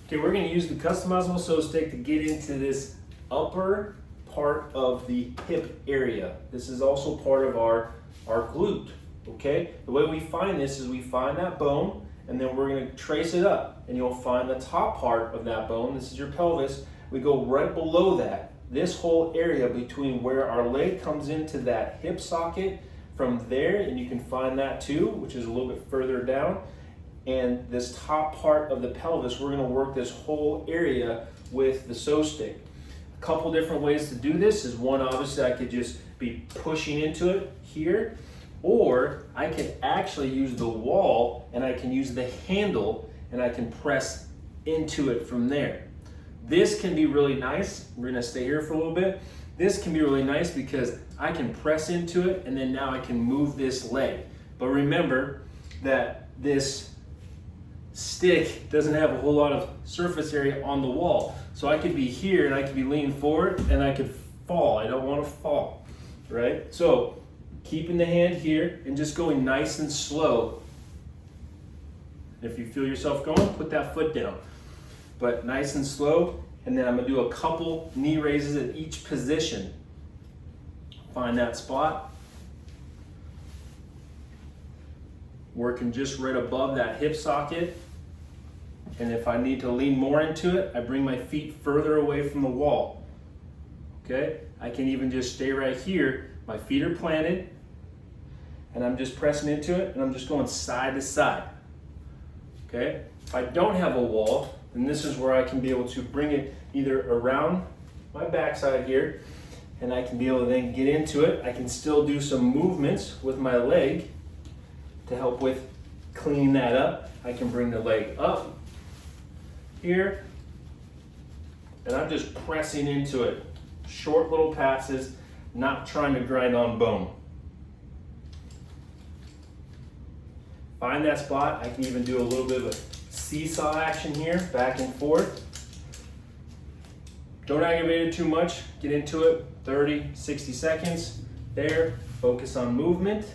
Okay, we're going to use the customizable psoas stick to get into this upper part of the hip area. This is also part of our glute, okay? The way we find this is we find that bone, and then we're going to trace it up, and you'll find the top part of that bone. This is your pelvis. We go right below that. This whole area between where our leg comes into that hip socket, from there, and you can find that too, which is a little bit further down. And this top part of the pelvis, we're going to work this whole area with the psoas stick. A couple different ways to do this is one, obviously I could just be pushing into it here, or I could actually use the wall and I can use the handle and I can press into it from there. This can be really nice. We're going to stay here for a little bit. This can be really nice because I can press into it and then now I can move this leg. But remember that this stick doesn't have a whole lot of surface area on the wall. So I could be here and I could be leaning forward and I could fall. I don't want to fall, right? So keeping the hand here and just going nice and slow. If you feel yourself going, put that foot down. But nice and slow, and then I'm gonna do a couple knee raises at each position. Find that spot. Working just right above that hip socket. And if I need to lean more into it, I bring my feet further away from the wall. Okay? I can even just stay right here. My feet are planted, and I'm just pressing into it, and I'm just going side to side. Okay? If I don't have a wall, then this is where I can be able to bring it either around my backside here, and I can be able to then get into it. I can still do some movements with my leg to help with cleaning that up. I can bring the leg up here, and I'm just pressing into it. Short little passes, not trying to grind on bone. Find that spot. I can even do a little bit of a seesaw action here, back and forth. Don't aggravate it too much. Get into it, 30, 60 seconds. There, focus on movement.